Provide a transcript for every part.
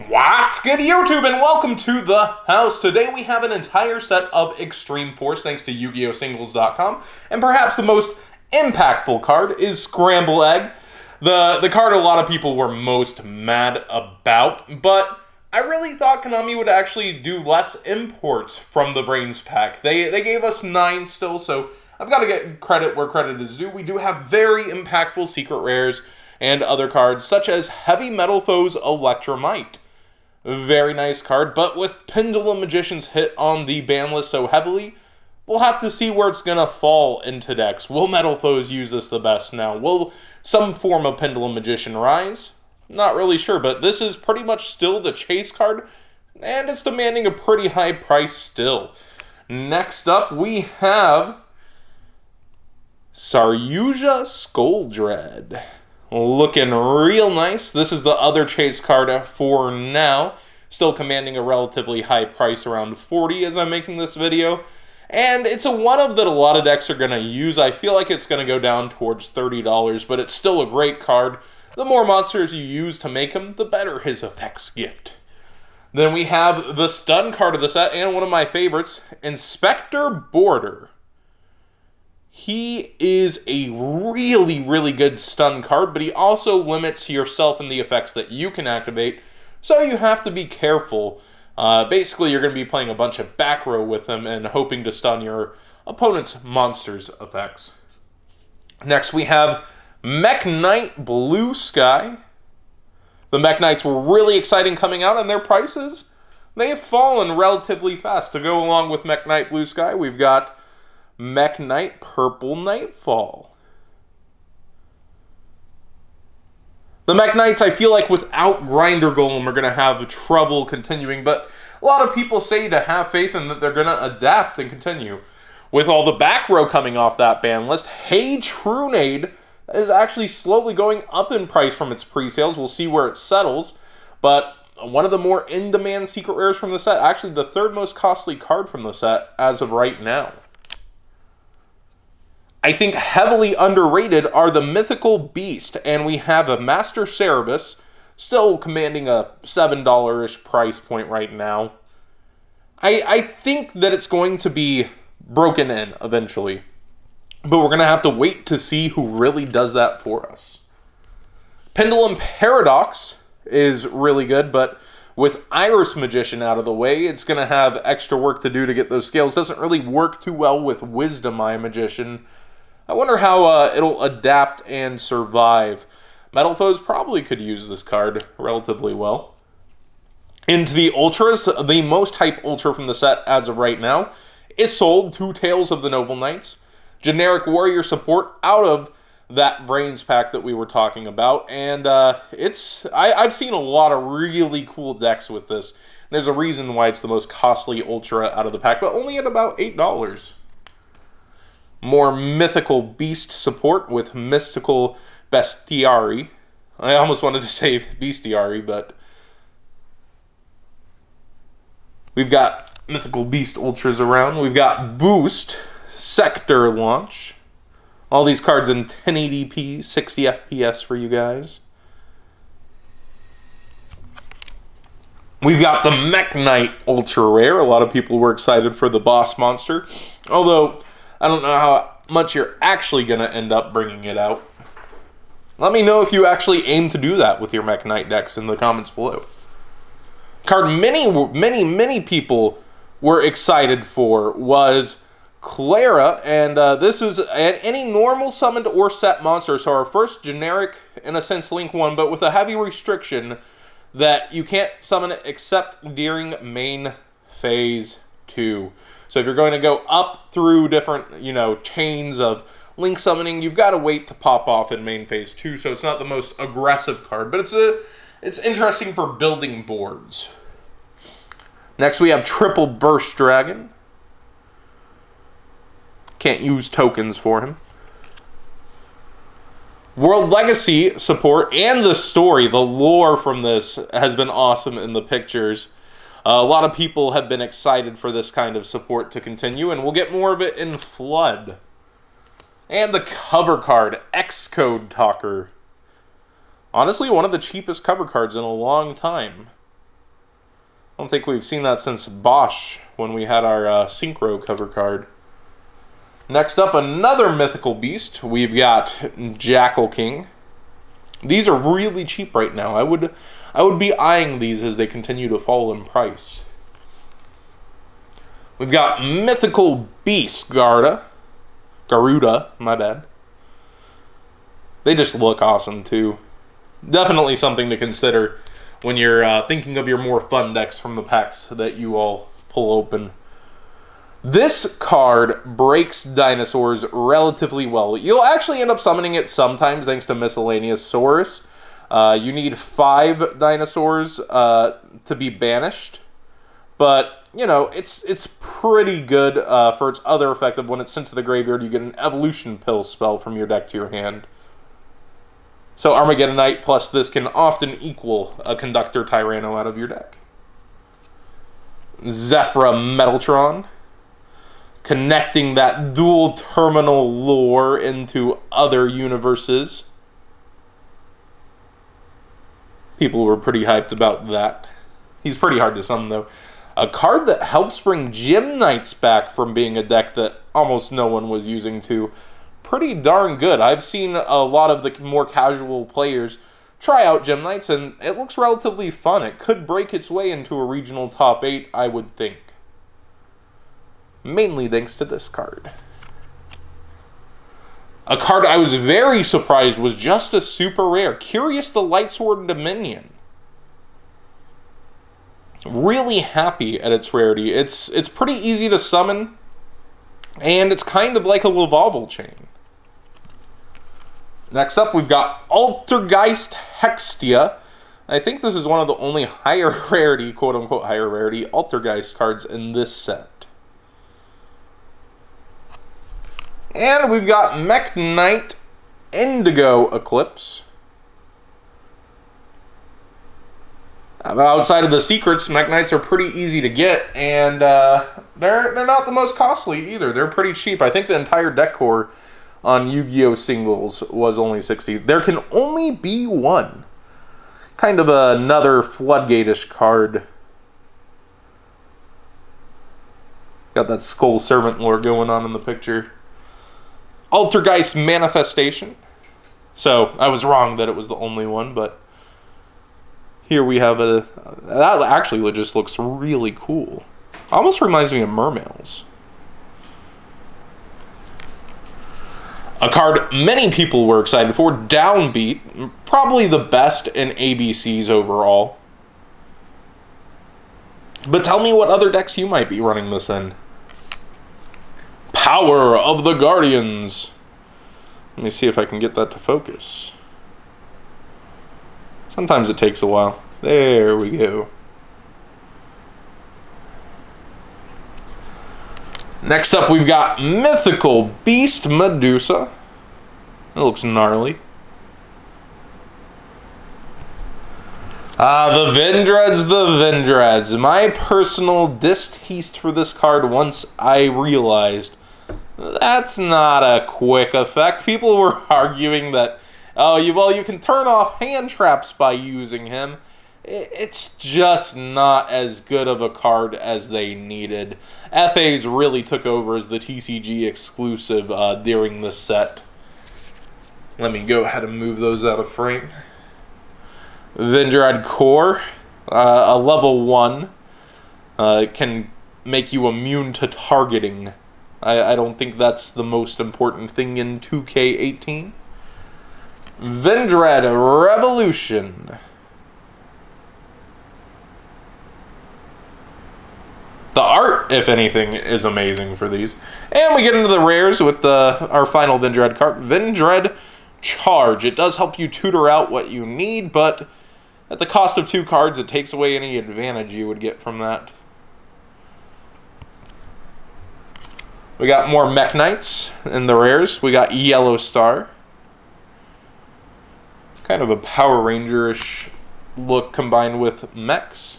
What's good, YouTube, and welcome to the house. Today we have an entire set of Extreme Force thanks to YugiOhSingles.com, and perhaps the most impactful card is Scramble Egg, the card a lot of people were most mad about, but I really thought Konami would actually do less imports from the Brains pack. They gave us 9 still, so I've got to get credit where credit is due. We do have very impactful secret rares and other cards, such as Heavy Metal Foe's Electromite. Very nice card, but with Pendulum Magician's hit on the ban list so heavily, we'll have to see where it's going to fall into decks. Will Metal Foes use this the best now? Will some form of Pendulum Magician rise? Not really sure, but this is pretty much still the chase card, and it's demanding a pretty high price still. Next up, we have Saryuja Skuldread. Looking real nice. This is the other chase card for now. Still commanding a relatively high price, around 40 as I'm making this video. And it's a one-of that a lot of decks are going to use. I feel like it's going to go down towards $30, but it's still a great card. The more monsters you use to make him, the better his effects get. Then we have the stun card of the set, and one of my favorites, Inspector Border. He is a really, really good stun card, but he also limits yourself and the effects that you can activate, so you have to be careful. Basically, you're going to be playing a bunch of back row with him and hoping to stun your opponent's monster's effects. Next, we have Mech Knight Blue Sky. The Mech Knights were really exciting coming out, and their prices, they have fallen relatively fast. To go along with Mech Knight Blue Sky, we've got Mech Knight Purple Nightfall. The Mech Knights, I feel like without Grinder Golem are going to have trouble continuing, but a lot of people say to have faith in that they're going to adapt and continue. With all the back row coming off that ban list, Hey Trunade is actually slowly going up in price from its pre-sales. We'll see where it settles, but one of the more in-demand secret rares from the set, actually the third most costly card from the set as of right now. I think heavily underrated are the Mythical Beast, and we have a Master Cerberus, still commanding a $7-ish price point right now. I think that it's going to be broken in eventually, but we're going to have to wait to see who really does that for us. Pendulum Paradox is really good, but with Iris Magician out of the way, it's going to have extra work to do to get those scales. Doesn't really work too well with Wisdom Eye Magician. I wonder how it'll adapt and survive. Metal Foes probably could use this card relatively well. Into the Ultras, the most hype Ultra from the set as of right now is sold, Two Tales of the Noble Knights. Generic Warrior support out of that Brains pack that we were talking about. And I've seen a lot of really cool decks with this. There's a reason why it's the most costly Ultra out of the pack, but only at about $8. More Mythical Beast support with Mystical Bestiari. I almost wanted to say Bestiari, but we've got Mythical Beast Ultras around. We've got Boost, Sector Launch. All these cards in 1080p, 60 FPS for you guys. We've got the Mech Knight Ultra Rare. A lot of people were excited for the boss monster, although I don't know how much you're actually going to end up bringing it out. Let me know if you actually aim to do that with your Mech Knight decks in the comments below. Card many people were excited for was Clara, and this is any normal summoned or set monster. So our first generic, in a sense, Link 1, but with a heavy restriction that you can't summon it except during main phase 2. So if you're going to go up through different, chains of Link summoning, you've got to wait to pop off in main phase 2. So it's not the most aggressive card, but it's interesting for building boards. Next we have Triple Burst Dragon. Can't use tokens for him. World Legacy support and the story, the lore from this has been awesome in the pictures. A lot of people have been excited for this kind of support to continue, and we'll get more of it in Flood. And the cover card, Xcode Talker. Honestly, one of the cheapest cover cards in a long time. don't think we've seen that since Bosch when we had our Synchro cover card. Next up, another mythical beast. We've got Jackal King. These are really cheap right now. I would be eyeing these as they continue to fall in price. We've got Mythical Beast Garuda, my bad. They just look awesome too. Definitely something to consider when you're thinking of your more fun decks from the packs that you all pull open. This card breaks dinosaurs relatively well. You'll actually end up summoning it sometimes thanks to Miscellaneous Saurus. You need 5 dinosaurs to be banished. But, you know, it's pretty good for its other effective. When it's sent to the graveyard, you get an Evolution Pill spell from your deck to your hand. So Armageddon Knight plus this can often equal a Conductor Tyranno out of your deck. Zephyra Metaltron. Connecting that dual terminal lore into other universes. People were pretty hyped about that. He's pretty hard to summon, though. A card that helps bring Gem Knights back from being a deck that almost no one was using to. Pretty darn good. I've seen a lot of the more casual players try out Gem Knights, and it looks relatively fun. It could break its way into a regional top 8, I would think. Mainly thanks to this card. A card I was very surprised was just a super rare. Curious the Lightsword Dominion. Really happy at its rarity. It's pretty easy to summon, and it's kind of like a Lavalval chain. Next up, we've got Altergeist Hextia. I think this is one of the only higher rarity, quote-unquote higher rarity, Altergeist cards in this set. And we've got Mech Knight Indigo Eclipse. Outside of the secrets, Mech Knights are pretty easy to get, and they're not the most costly either. They're pretty cheap. I think the entire deck core on Yu-Gi-Oh! Singles was only 60. There can only be one. Kind of another Floodgate-ish card. Got that Skull Servant lore going on in the picture. Altergeist Manifestation. So, I was wrong that it was the only one, but here we have a... That actually just looks really cool. Almost reminds me of Mermails. A card many people were excited for, Downbeat. Probably the best in ABCs overall. But tell me what other decks you might be running this in. Power of the Guardians. Let me see if I can get that to focus. Sometimes it takes a while. There we go. Next up, we've got Mythical Beast Medusa. That looks gnarly. The Vendreads. My personal distaste for this card once I realized that's not a quick effect. People were arguing that, oh, you can turn off hand traps by using him. It's just not as good of a card as they needed. FAs really took over as the TCG exclusive during this set. Let me go ahead and move those out of frame. Vendread Core, a level 1, can make you immune to targeting. I don't think that's the most important thing in 2K18. Vendread Revolution. The art, if anything, is amazing for these. And we get into the rares with our final Vendread card. Vendread Charge. It does help you tutor out what you need, but at the cost of 2 cards, it takes away any advantage you would get from that. We got more Mech Knights in the rares. We got Yellow Star. Kind of a Power Ranger-ish look combined with mechs.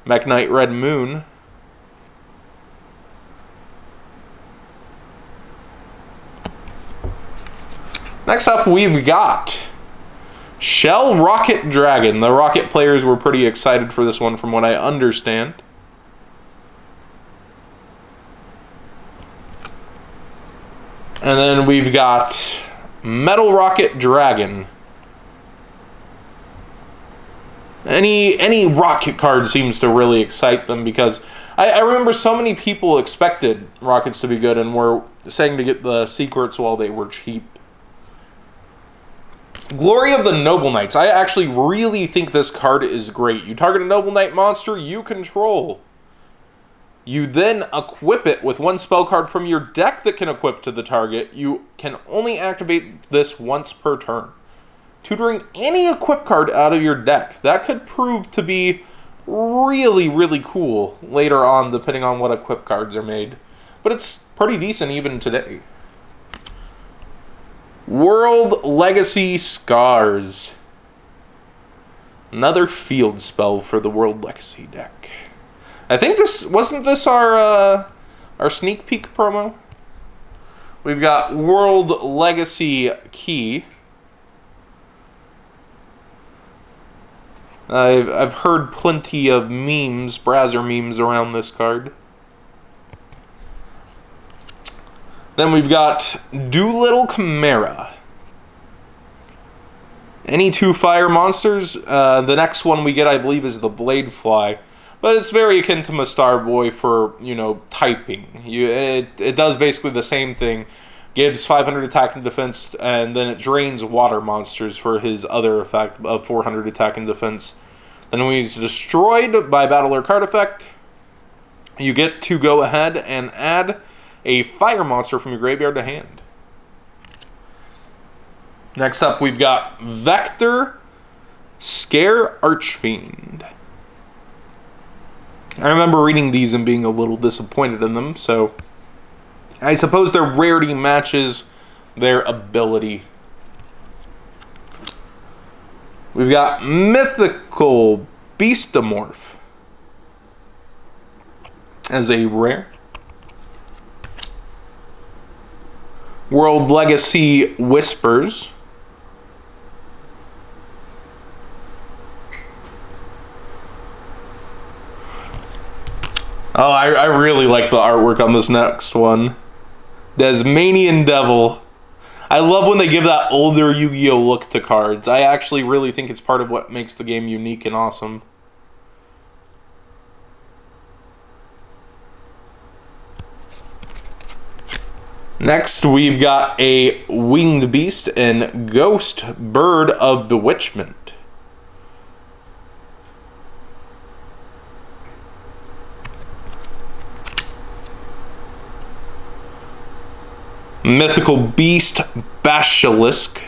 Mech Knight Red Moon. Next up, we've got Shell Rocket Dragon. The Rocket players were pretty excited for this one from what I understand. And then we've got Metal Rocket Dragon. Any rocket card seems to really excite them because I remember so many people expected rockets to be good and were saying to get the secrets while they were cheap. Glory of the Noble Knights. I actually really think this card is great. You target a Noble Knight monster you control. You then equip it with one spell card from your deck that can equip to the target. You can only activate this once per turn. Tutoring any equip card out of your deck. That could prove to be really, really cool later on, depending on what equip cards are made. But it's pretty decent even today. World Legacy Scars. Another field spell for the World Legacy deck. I think wasn't this our sneak peek promo? We've got World Legacy Key. I've heard plenty of memes, Brazzer memes around this card. Then we've got Doolittle Chimera. Any 2 fire monsters. The next one we get, I believe, is the Bladefly. But it's very akin to Mastar Boy for, you know, typing. It does basically the same thing. Gives 500 attack and defense, and then it drains water monsters for his other effect of 400 attack and defense. Then when he's destroyed by battle or card effect, you get to go ahead and add a fire monster from your graveyard to hand. Next up, we've got Vector Scare Archfiend. I remember reading these and being a little disappointed in them, so I suppose their rarity matches their ability. We've got Mythical Beastamorph as a rare. World Legacy Whispers. Oh, I really like the artwork on this next one. Desmanian Devil. I love when they give that older Yu-Gi-Oh look to cards. I actually really think it's part of what makes the game unique and awesome. Next, we've got a Winged Beast and Ghost Bird of Bewitchment. Mythical Beast Basilisk.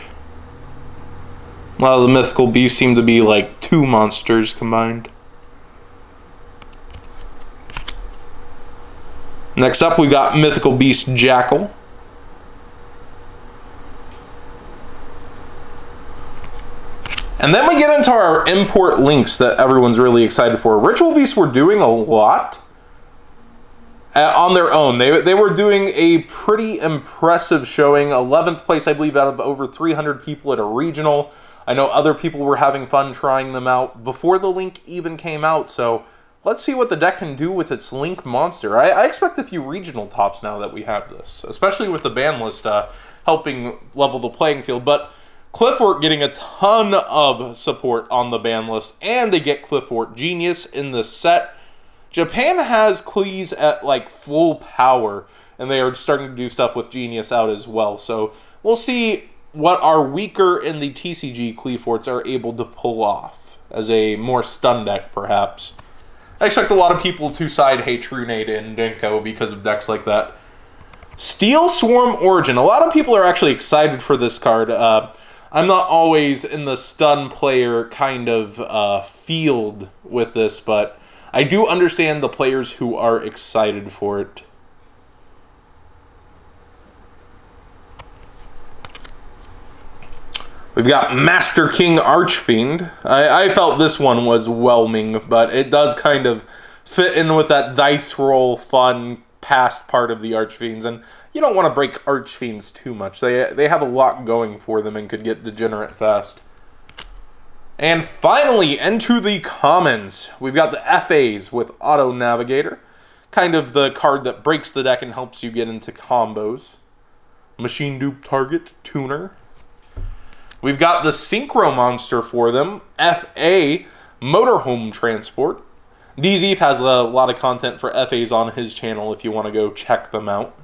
A lot of the Mythical Beasts seem to be like 2 monsters combined. Next up, we got Mythical Beast Jackal. And then we get into our import links that everyone's really excited for. Ritual Beasts were doing a lot on their own. They were doing a pretty impressive showing. 11th place, I believe, out of over 300 people at a regional. I know other people were having fun trying them out before the link even came out, so let's see what the deck can do with its Link monster. I expect a few regional tops now that we have this, especially with the ban list helping level the playing field. But Cliffort getting a ton of support on the ban list, and they get Cliffort Genius in the set. Japan has Cleese at like full power, and they are starting to do stuff with Genius out as well. So we'll see what our weaker in the TCG Cleeforts are able to pull off as a more stun deck, perhaps. I expect a lot of people to side Trunade and Denko because of decks like that. Steel Swarm Origin. A lot of people are actually excited for this card. I'm not always in the stun player kind of field with this, but I do understand the players who are excited for it. We've got Master King Archfiend. I felt this one was whelming, but it does kind of fit in with that dice roll fun past part of the Archfiends, and you don't want to break Archfiends too much. They have a lot going for them and could get degenerate fast. And finally, into the commons. We've got the FAs with Auto Navigator. Kind of the card that breaks the deck and helps you get into combos. Machine Dupe Target Tuner. We've got the Synchro Monster for them. FA Motorhome Transport. DZ has a lot of content for FAs on his channel if you want to go check them out.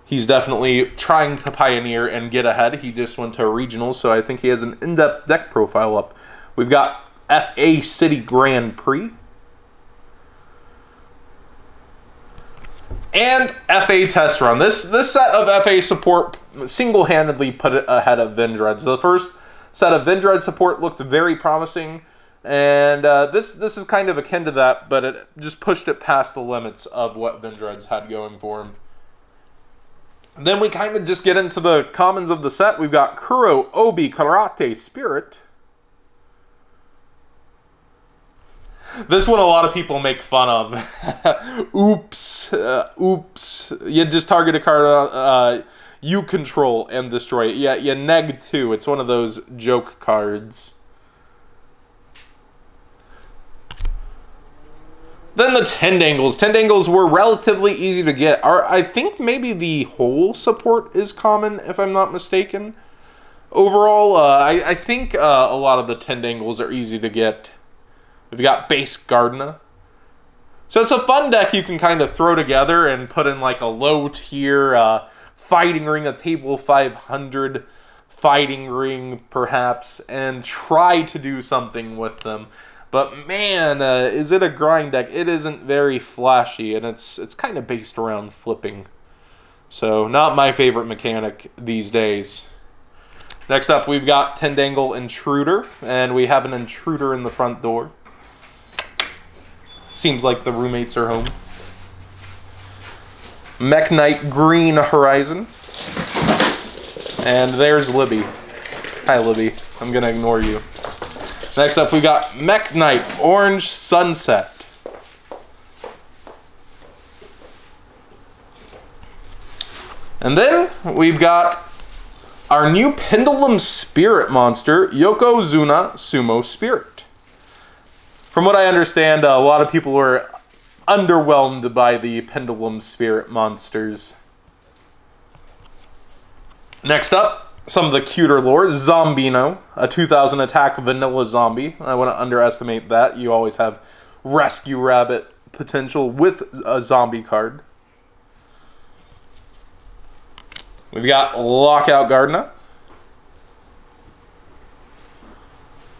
He's definitely trying to pioneer and get ahead. He just went to regionals, so I think he has an in-depth deck profile up. We've got FA City Grand Prix. And FA Test Run. This set of FA support single-handedly put it ahead of Vendread's. The first set of Vendread support looked very promising, and this is kind of akin to that, but it just pushed it past the limits of what Vendread's had going for him. Then we kind of just get into the commons of the set. We've got Kuro Obi Karate Spirit. This one a lot of people make fun of. Oops. Oops. You just target a card you control and destroy it. Yeah, you neg 2. It's one of those joke cards. Then the Tendangles. Tendangles were relatively easy to get. I think maybe the whole support is common, if I'm not mistaken. Overall, I think a lot of the Tendangles are easy to get. We've got Base Gardena. So it's a fun deck you can kind of throw together and put in like a low tier fighting ring, a table 500 fighting ring perhaps, and try to do something with them. But man, is it a grind deck. It isn't very flashy, and it's kind of based around flipping. So not my favorite mechanic these days. Next up, we've got Tendangle Intruder, and we have an intruder in the front door. Seems like the roommates are home. Mech Knight Green Horizon. And there's Libby. Hi, Libby. I'm going to ignore you. Next up, we got Mech Knight Orange Sunset. And then we've got our new Pendulum Spirit monster, Yokozuna Sumo Spirit. From what I understand, a lot of people were underwhelmed by the Pendulum Spirit monsters. Next up, some of the cuter lore. Zombino, a 2000 attack vanilla zombie. I wouldn't underestimate that. You always have Rescue Rabbit potential with a zombie card. We've got Lockout Gardena.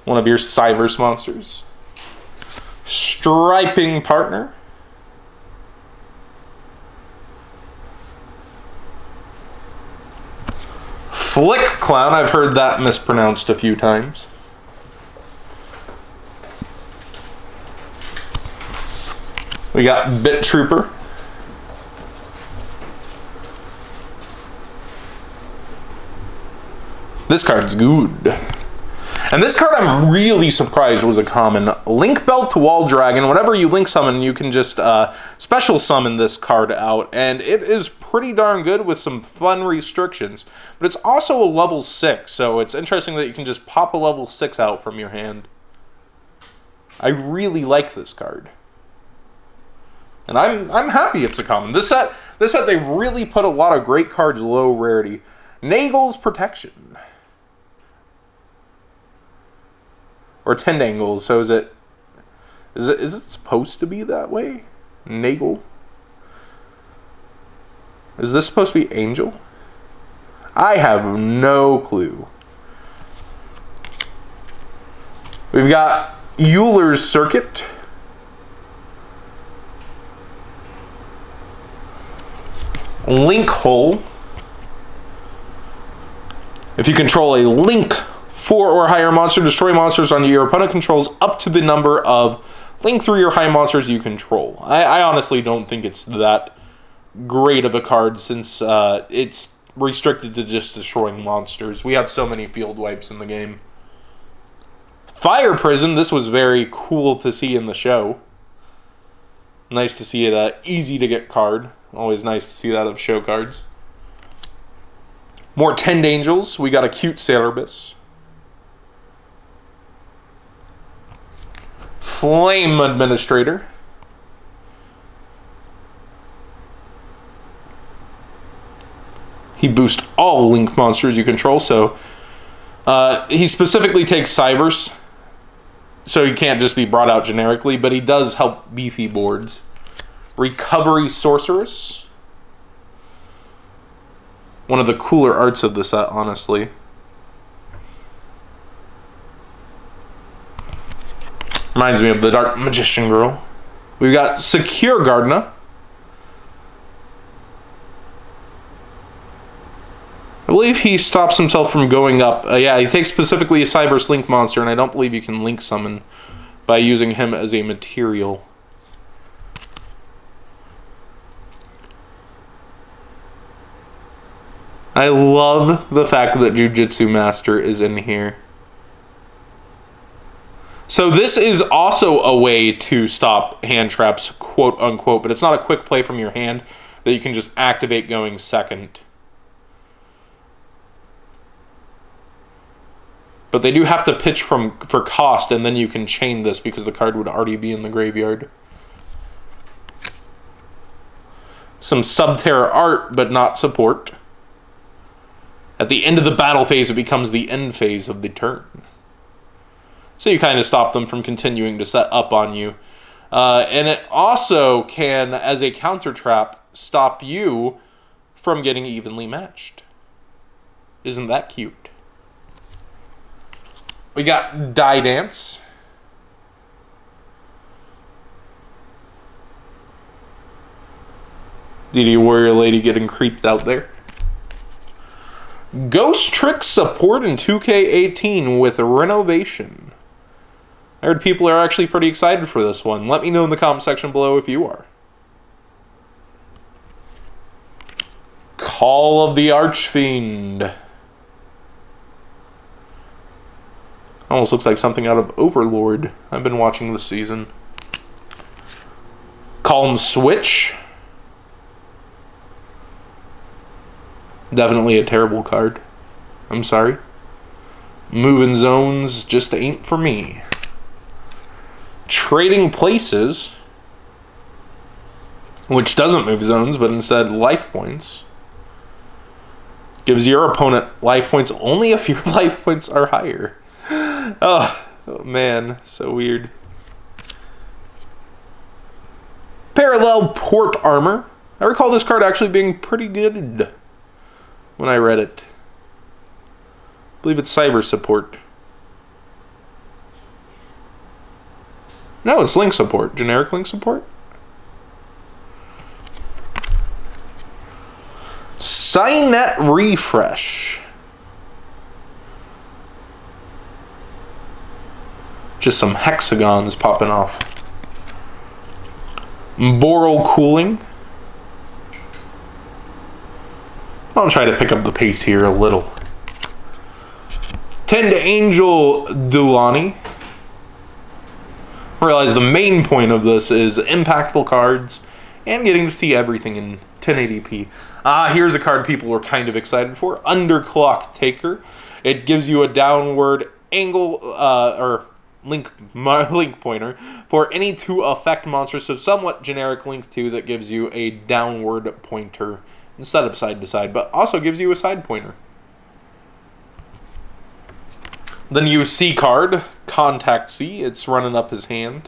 One of your Cyberse monsters. Striping Partner. Flick Clown, I've heard that mispronounced a few times. We got Bit Trooper. This card's good. And this card I'm really surprised was a common. Link Belt to Wall Dragon. Whenever you link summon, you can just special summon this card out. And it is pretty darn good with some fun restrictions. But it's also a level 6, so it's interesting that you can just pop a level 6 out from your hand. I really like this card. And I'm happy it's a common. This set they really put a lot of great cards low rarity. Nagel's Protection. Or Tendangles, so is it supposed to be that way? Nagel? Is this supposed to be Angel? I have no clue. We've got Euler's Circuit. Link Hole. If you control a Link 4 or higher monster, destroy monsters on your opponent controls up to the number of Link 3 or high monsters you control. I honestly don't think it's that great of a card since it's restricted to just destroying monsters. We have so many field wipes in the game. Fire Prison, this was very cool to see in the show. Nice to see it easy to get card. Always nice to see that of show cards. More Tendangels. We got a cute Cyberse. Flame Administrator. He boosts all link monsters you control, so he specifically takes Cyberse, so he can't just be brought out generically, but he does help beefy boards. Recovery Sorceress. One of the cooler arts of the set, honestly. Reminds me of the Dark Magician Girl. We've got Secure Gardener. I believe he stops himself from going up. Yeah, he takes specifically a Cyberse Link monster, and I don't believe you can Link summon by using him as a material. I love the fact that Jujutsu Master is in here. So this is also a way to stop hand traps, quote unquote, but it's not a quick play from your hand that you can just activate going second. But they do have to pitch for cost, and then you can chain this because the card would already be in the graveyard. Some Subterra art, but not support. At the end of the battle phase, it becomes the end phase of the turn. So you kind of stop them from continuing to set up on you. And it also can, as a counter trap, stop you from getting evenly matched. Isn't that cute? We got Die Dance. DD Warrior Lady getting creeped out there. Ghost Trick support in 2K18 with Renovation. I heard people are actually pretty excited for this one. Let me know in the comment section below if you are. Call of the Archfiend. Almost looks like something out of Overlord. I've been watching this season. Call and Switch. Definitely a terrible card. I'm sorry. Moving Zones just ain't for me. Trading Places, which doesn't move zones, but instead life points. Gives your opponent life points only if your life points are higher. Oh man, so weird. Parallel Port Armor. I recall this card actually being pretty good when I read it. I believe it's Cyber support. No, it's Link support. Generic Link support. Signet Refresh. Just some hexagons popping off. Boral Cooling. I'll try to pick up the pace here a little. Tend Angel Dulani. Realize the main point of this is impactful cards and getting to see everything in 1080p. Here's a card people were kind of excited for. Underclock Taker. It gives you a downward angle or link pointer for any 2 effect monsters. So somewhat generic Link 2 that gives you a downward pointer instead of side to side, but also gives you a side pointer. The new C card, Contact C. It's running up his hand.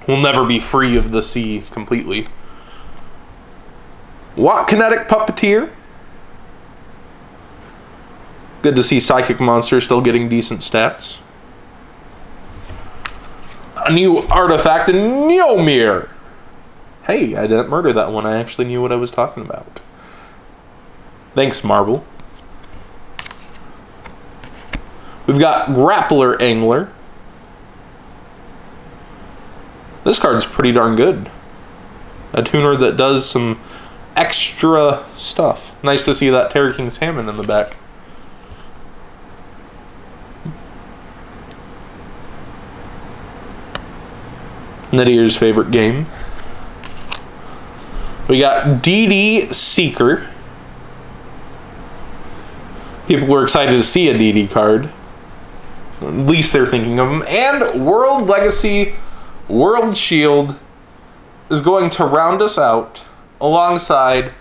We'll never be free of the C completely. Watt Kinetic Puppeteer. Good to see Psychic Monster still getting decent stats. A new artifact, Neomir. Hey, I didn't murder that one. I actually knew what I was talking about. Thanks, Marvel. We've got Grappler Angler. This card's pretty darn good. A tuner that does some extra stuff. Nice to see that Terra King's Hammond in the back. Nadier's favorite game. We got DD Seeker. People were excited to see a DD card. At least they're thinking of them. And World Legacy World Shield is going to round us out alongside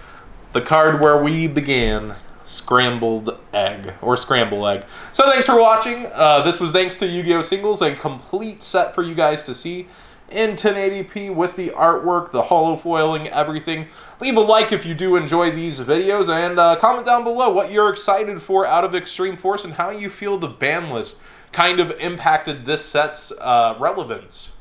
the card where we began, Scrambled Egg, or Scramble Egg. So thanks for watching. This was thanks to Yu-Gi-Oh! Singles, a complete set for you guys to see in 1080p with the artwork, the holo foiling, everything. Leave a like if you do enjoy these videos, and comment down below what you're excited for out of Extreme Force and how you feel the ban list kind of impacted this set's relevance.